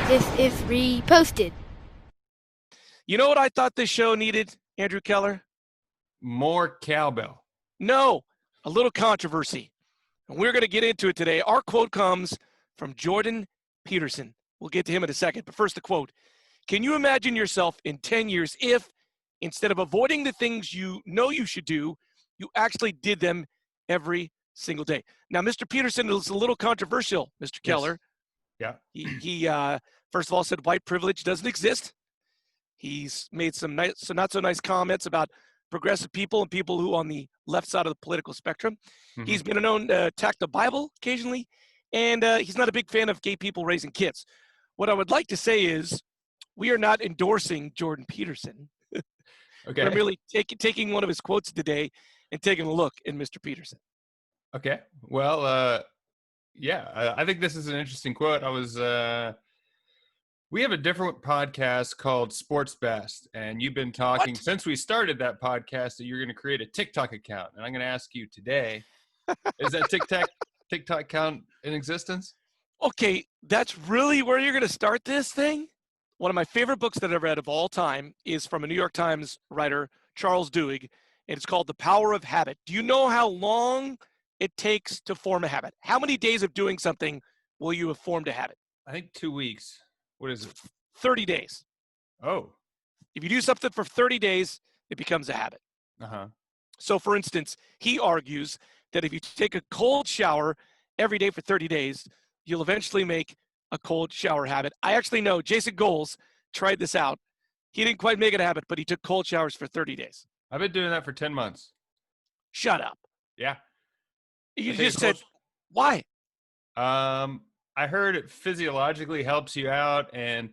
This is reposted. You know what I thought this show needed, Andrew Keller? More cowbell. No, a little controversy. And we're going to get into it today. Our quote comes from Jordan Peterson. We'll get to him in a second. But first, the quote. Can you imagine yourself in 10 years if, instead of avoiding the things you know you should do, you actually did them every single day? Now, Mr. Peterson is a little controversial, Mr. Keller. Yeah. He first of all said white privilege doesn't exist. He's made some not so nice comments about progressive people and people who on the left side of the political spectrum. Mm-hmm. He's been known to attack the Bible occasionally, and he's not a big fan of gay people raising kids. What I would like to say is we are not endorsing Jordan Peterson. Okay. I'm really taking one of his quotes today and taking a look at Mr. Peterson. Okay. Well, I think this is an interesting quote. We have a different podcast called Sports Best, and you've been talking since we started that podcast that you're going to create a TikTok account. And I'm going to ask you today, is that TikTok account in existence? Okay, that's really where you're going to start this thing? One of my favorite books that I've read of all time is from a New York Times writer, Charles Duhigg, and it's called The Power of Habit. Do you know how long it takes to form a habit? How many days of doing something will you have formed a habit? I think 2 weeks. What is it? 30 days. Oh. If you do something for 30 days, it becomes a habit. Uh-huh. So, for instance, he argues that if you take a cold shower every day for 30 days, you'll eventually make a cold shower habit. I actually know Jason Goles tried this out. He didn't quite make it a habit, but he took cold showers for 30 days. I've been doing that for 10 months. Shut up. Yeah. You just said, why? I heard it physiologically helps you out, and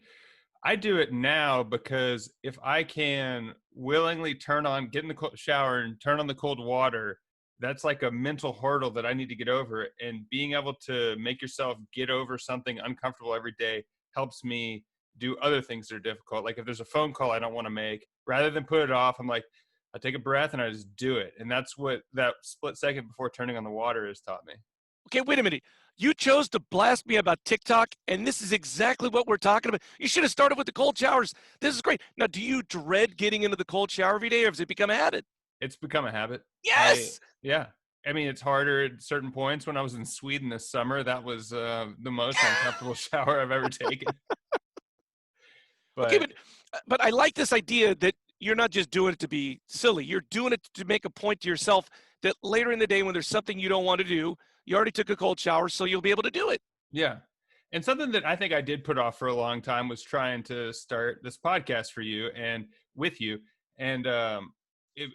I do it now because if I can willingly get in the cold shower and turn on the cold water, that's like a mental hurdle that I need to get over. And being able to make yourself get over something uncomfortable every day helps me do other things that are difficult. Like if there's a phone call I don't want to make, rather than put it off, I'm like, I take a breath and I just do it. And that's what that split second before turning on the water has taught me. Okay, wait a minute. You chose to blast me about TikTok, and this is exactly what we're talking about. You should have started with the cold showers. This is great. Now, do you dread getting into the cold shower every day, or has it become a habit? It's become a habit. Yes! Yeah. I mean, it's harder at certain points. When I was in Sweden this summer, that was the most uncomfortable shower I've ever taken. Okay, but I like this idea that you're not just doing it to be silly. You're doing it to make a point to yourself that later in the day when there's something you don't want to do, you already took a cold shower, so you'll be able to do it. Yeah. And something that I think I did put off for a long time was trying to start this podcast for you and with you. And at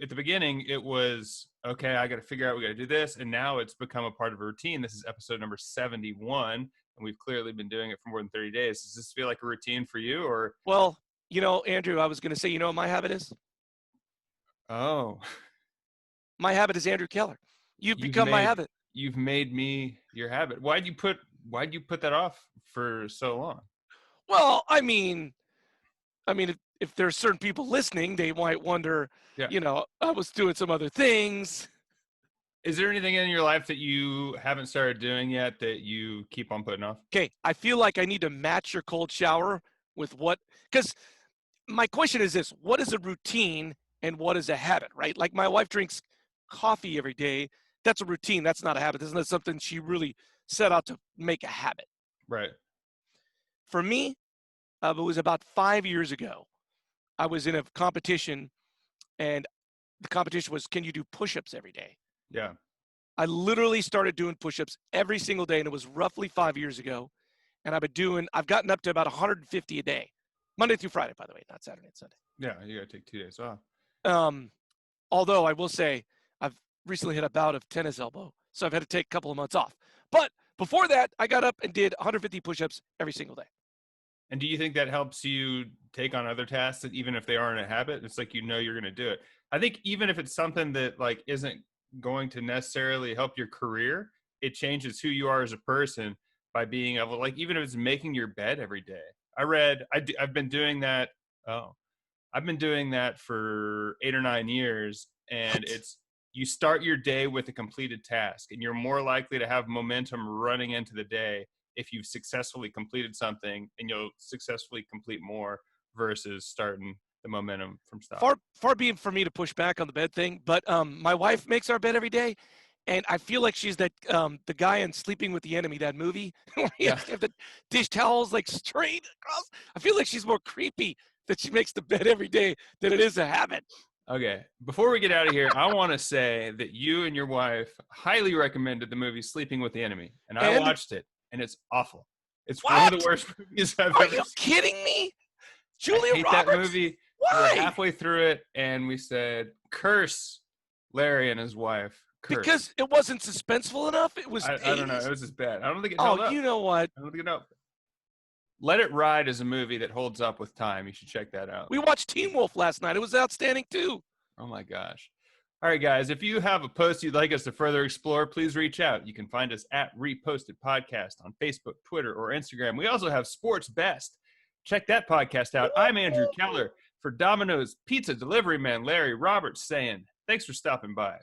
the beginning, it was, okay, I got to figure out, we got to do this. And now it's become a part of a routine. This is episode number 71, and we've clearly been doing it for more than 30 days. Does this feel like a routine for you? Or? Well, Andrew, I was going to say, what my habit is? Oh. My habit is Andrew Keller. You've become my habit. You've made me your habit. Why'd you put that off for so long? Well, I mean, if there are certain people listening, they might wonder, I was doing some other things. Is there anything in your life that you haven't started doing yet that you keep on putting off? Okay, I feel like I need to match your cold shower with because my question is this: what is a routine and what is a habit, right? Like my wife drinks coffee every day. That's a routine. That's not a habit. That's not something she really set out to make a habit. Right. For me, it was about 5 years ago. I was in a competition, and the competition was, can you do push-ups every day? Yeah. I literally started doing push-ups every single day, and it was roughly 5 years ago. And I've gotten up to about 150 a day, Monday through Friday, by the way, not Saturday and Sunday. Yeah, you got to take 2 days off. Although I will say, I've recently had a bout of tennis elbow, so I've had to take a couple of months off. But before that, I got up and did 150 push-ups every single day. And do you think that helps you take on other tasks that even if they aren't a habit, it's like you're going to do it? I think even if it's something that like isn't going to necessarily help your career, it changes who you are as a person by being able, like, even if it's making your bed every day. I've been doing that. I've been doing that for 8 or 9 years, and it's, you start your day with a completed task, and you're more likely to have momentum running into the day if you've successfully completed something, and you'll successfully complete more versus starting the momentum from stop. Far be it for me to push back on the bed thing, but my wife makes our bed every day, and I feel like she's that the guy in Sleeping with the Enemy, that movie, where he has Yeah. to have the dish towels like straight across. I feel like she's more creepy that she makes the bed every day than it is a habit. Okay. Before we get out of here, I want to say that you and your wife highly recommended the movie Sleeping with the Enemy, and I And watched it, and it's awful. It's one of what? the worst movies I've Are ever you seen. kidding me? I Julia hate that Roberts? movie. We were Why? halfway through it, and we said, "Curse Larry and his wife." Curse. Because it wasn't suspenseful enough. It was I 80s. don't know. It was just bad. I don't think it Oh, held up. you know what? I don't think it held up. Let It Ride is a movie that holds up with time. You should check that out. We watched Teen Wolf last night. It was outstanding too. Oh my gosh. All right, guys, if you have a post you'd like us to further explore, please reach out. You can find us at Reposted Podcast on Facebook, Twitter, or Instagram. We also have Sports Best. Check that podcast out. I'm Andrew Keller for Domino's Pizza Delivery Man Larry Roberts saying, thanks for stopping by.